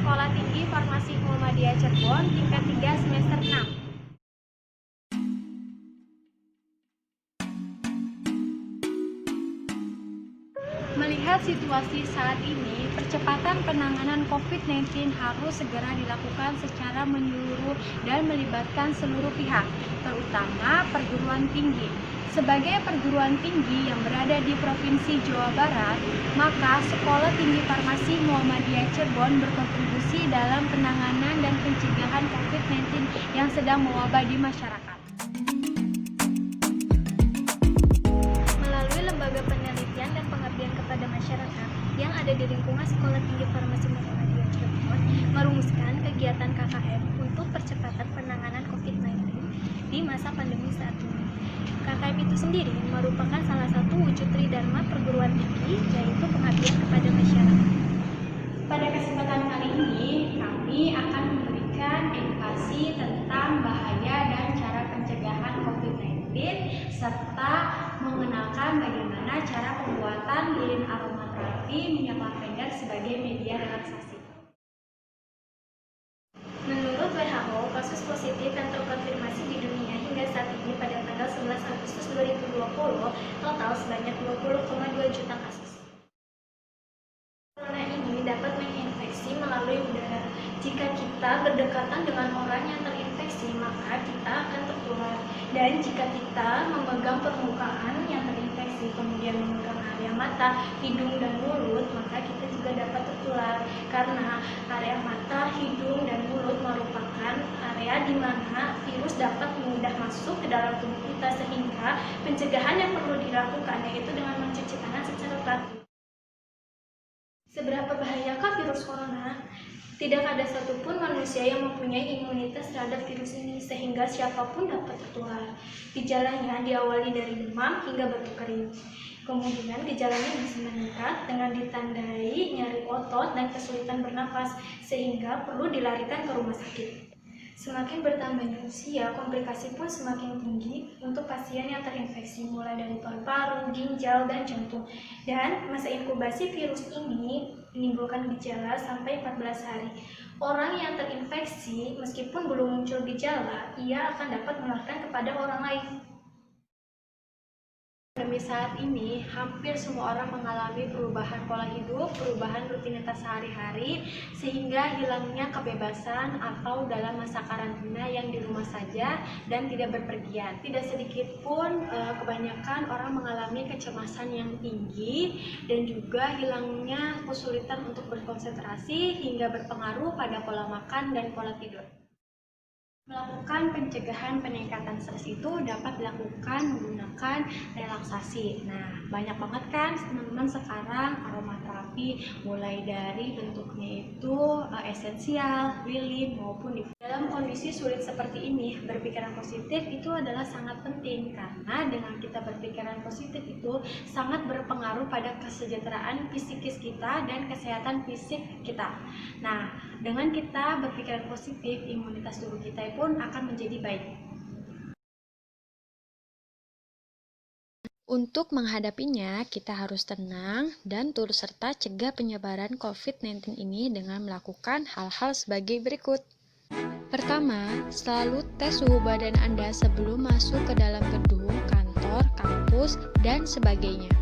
Sekolah Tinggi Farmasi Muhammadiyah Cirebon, tingkat 3 semester 6. Melihat situasi saat ini, percepatan penanganan COVID-19 harus segera dilakukan secara menyeluruh dan melibatkan seluruh pihak, terutama perguruan tinggi. Sebagai perguruan tinggi yang berada di Provinsi Jawa Barat, maka Sekolah Tinggi Farmasi Muhammadiyah Cirebon berkontribusi dalam penanganan dan pencegahan COVID-19 yang sedang mewabah di masyarakat. Melalui lembaga penelitian dan pengabdian kepada masyarakat yang ada di lingkungan Sekolah Tinggi Farmasi Muhammadiyah Cirebon merumuskan kegiatan KKM untuk percepatan penanganan COVID-19 di masa pandemi saat ini. KKM itu sendiri merupakan salah satu wujud tridharma perguruan tinggi, yaitu pengabdian kepada masyarakat. Pada kesempatan kali ini, kami akan memberikan edukasi tentang bahaya dan cara pencegahan COVID-19 serta mengenalkan bagaimana cara pembuatan lilin aromaterapi minyak lavender sebagai media relaksasi. Menurut WHO, kasus positif yang terkonfirmasi di dunia hingga saat ini pada tanggal 11 Agustus 2020 total sebanyak 20,2 juta kasus. Corona ini dapat menginfeksi melalui udara. Jika kita berdekatan dengan orang yang terinfeksi, maka kita akan tertular. Dan jika kita memegang permukaan yang terinfeksi, kemudian memegang area mata, hidung, dan mulut, maka kita juga dapat tertular. Karena area mata, hidung, dan mulut merupakan area di mana virus dapat mudah masuk ke dalam tubuh kita, sehingga pencegahan yang perlu dilakukan yaitu dengan mencuci tangan secara teratur. Seberapa bahayakah virus corona? Tidak ada satupun manusia yang mempunyai imunitas terhadap virus ini, sehingga siapapun dapat tertular. Gejalanya diawali dari demam hingga batuk kering. Kemudian gejalanya bisa meningkat dengan ditandai nyeri otot dan kesulitan bernapas, sehingga perlu dilarikan ke rumah sakit. Semakin bertambahnya usia, komplikasi pun semakin tinggi untuk pasien yang terinfeksi, mulai dari paru-paru, ginjal, dan jantung. Dan masa inkubasi virus ini menimbulkan gejala sampai 14 hari. Orang yang terinfeksi, meskipun belum muncul gejala, ia akan dapat menularkan kepada orang lain. Pandemi saat ini, hampir semua orang mengalami perubahan pola hidup, perubahan rutinitas sehari-hari, sehingga hilangnya kebebasan atau dalam masa karantina yang di rumah saja dan tidak berpergian. Tidak sedikit pun kebanyakan orang mengalami kecemasan yang tinggi dan juga hilangnya kesulitan untuk berkonsentrasi hingga berpengaruh pada pola makan dan pola tidur. Melakukan pencegahan peningkatan stres itu dapat dilakukan menggunakan relaksasi. Nah, banyak banget kan teman-teman sekarang aromaterapi, mulai dari bentuknya itu esensial, lilin maupun diffus. Dalam kondisi sulit seperti ini, berpikiran positif itu adalah sangat penting karena dengan kita berpikiran positif itu sangat berpengaruh pada kesejahteraan psikis kita dan kesehatan fisik kita. Nah, dengan kita berpikiran positif, imunitas tubuh kita pun akan menjadi baik. Untuk menghadapinya, kita harus tenang dan turut serta cegah penyebaran COVID-19 ini dengan melakukan hal-hal sebagai berikut. Pertama, selalu tes suhu badan Anda sebelum masuk ke dalam gedung, kantor, kampus, dan sebagainya.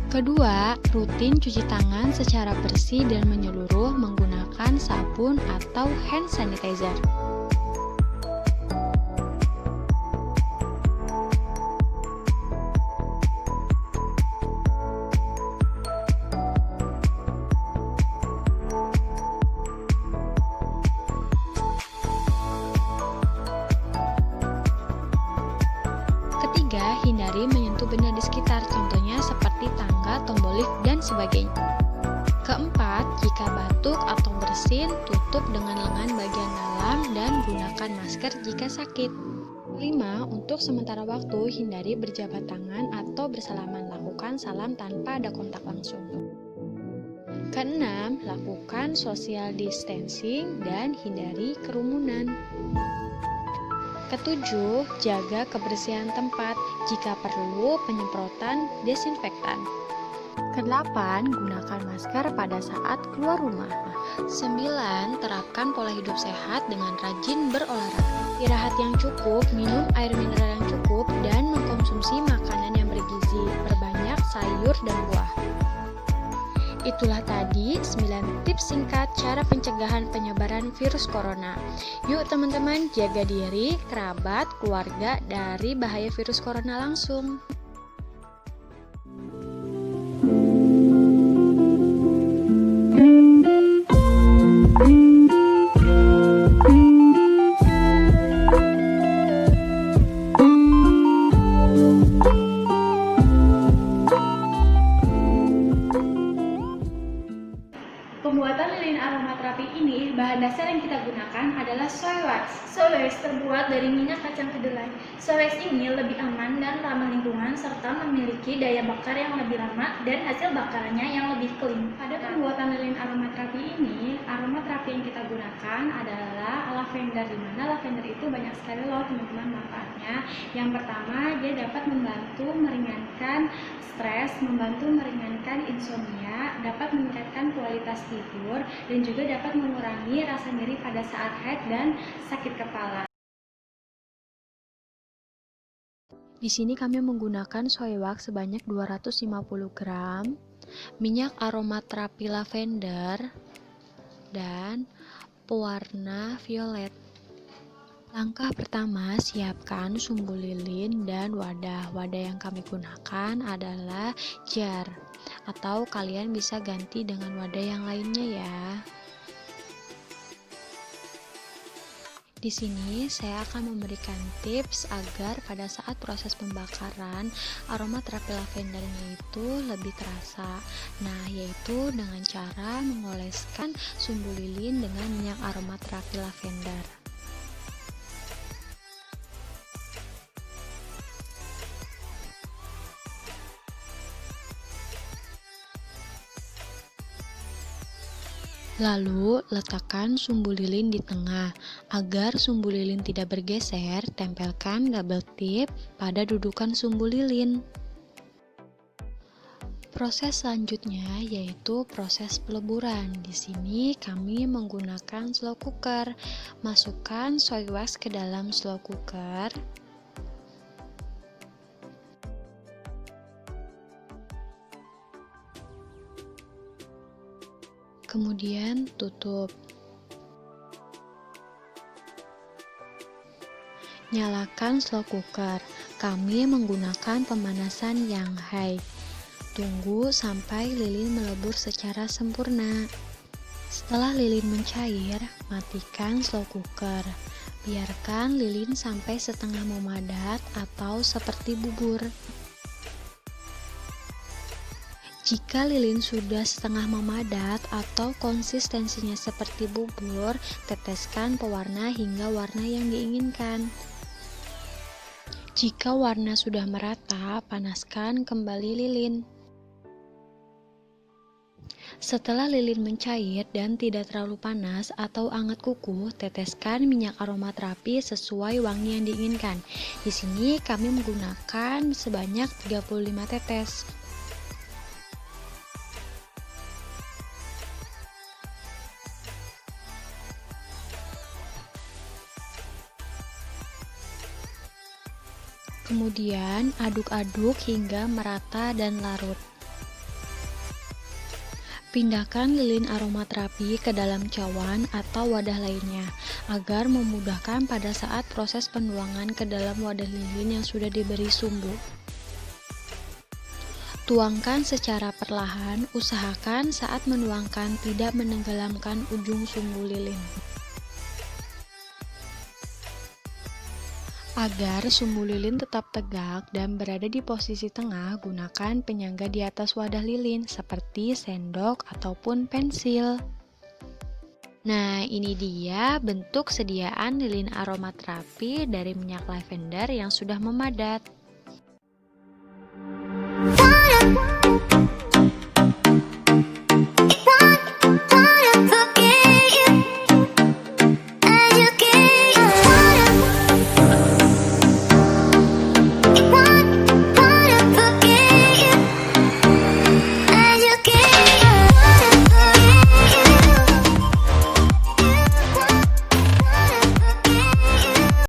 Kedua, rutin cuci tangan secara bersih dan menyeluruh menggunakan sabun atau hand sanitizer. Ketiga, hindari menyentuh benda di sekitar, contohnya seperti tangga, tombol lift, dan sebagainya. Keempat, jika batuk atau bersin, tutup dengan lengan bagian dalam dan gunakan masker jika sakit. 5. Untuk sementara waktu, hindari berjabat tangan atau bersalaman, lakukan salam tanpa ada kontak langsung. Keenam, lakukan social distancing dan hindari kerumunan. Ketujuh, jaga kebersihan tempat, jika perlu penyemprotan desinfektan. Kedelapan, gunakan masker pada saat keluar rumah. 9. Terapkan pola hidup sehat dengan rajin berolahraga. Istirahat yang cukup, minum air mineral yang cukup, dan mengkonsumsi makanan yang bergizi. Perbanyak sayur dan buah. Itulah tadi 9 tips singkat cara pencegahan penyebaran virus corona. Yuk teman-teman, jaga diri, kerabat, keluarga dari bahaya virus corona langsung. Pembuatan lilin aromaterapi ini, bahan dasar yang kita gunakan adalah soy wax. Soy wax terbuat dari minyak kacang kedelai. Soy wax ini lebih aman dan ramah lingkungan serta memiliki daya bakar yang lebih lama dan hasil bakarannya yang lebih clean. Pada pembuatan lilin aromaterapi ini, aromaterapi yang kita gunakan adalah lavender, di mana lavender itu banyak sekali loh teman-teman manfaatnya. Yang pertama, dia dapat membantu meringankan stres, membantu meringankan insomnia, dapat meningkatkan kualitas tidur, dan juga dapat mengurangi rasa nyeri pada saat haid dan sakit kepala. Di sini kami menggunakan soy wax sebanyak 250 gram, minyak aromaterapi lavender, dan pewarna violet. Langkah pertama, siapkan sumbu lilin dan wadah. Wadah yang kami gunakan adalah jar, atau kalian bisa ganti dengan wadah yang lainnya ya. Di sini saya akan memberikan tips agar pada saat proses pembakaran aromaterapi lavendernya itu lebih terasa. Nah, yaitu dengan cara mengoleskan sumbu lilin dengan minyak aromaterapi lavender. Lalu, letakkan sumbu lilin di tengah. Agar sumbu lilin tidak bergeser, tempelkan double tip pada dudukan sumbu lilin. Proses selanjutnya yaitu proses peleburan. Di sini kami menggunakan slow cooker. Masukkan soy wax ke dalam slow cooker. Kemudian tutup. Nyalakan slow cooker. Kami menggunakan pemanasan yang high. Tunggu sampai lilin melebur secara sempurna. Setelah lilin mencair, matikan slow cooker. Biarkan lilin sampai setengah memadat atau seperti bubur. Jika lilin sudah setengah memadat atau konsistensinya seperti bubur, teteskan pewarna hingga warna yang diinginkan. Jika warna sudah merata, panaskan kembali lilin. Setelah lilin mencair dan tidak terlalu panas atau anget kuku, teteskan minyak aromaterapi sesuai wangi yang diinginkan. Di sini kami menggunakan sebanyak 35 tetes. Kemudian aduk-aduk hingga merata dan larut. Pindahkan lilin aromaterapi ke dalam cawan atau wadah lainnya, agar memudahkan pada saat proses penuangan ke dalam wadah lilin yang sudah diberi sumbu. Tuangkan secara perlahan, usahakan saat menuangkan tidak menenggelamkan ujung sumbu lilin. Agar sumbu lilin tetap tegak dan berada di posisi tengah, gunakan penyangga di atas wadah lilin seperti sendok ataupun pensil. Nah, ini dia bentuk sediaan lilin aromaterapi dari minyak lavender yang sudah memadat.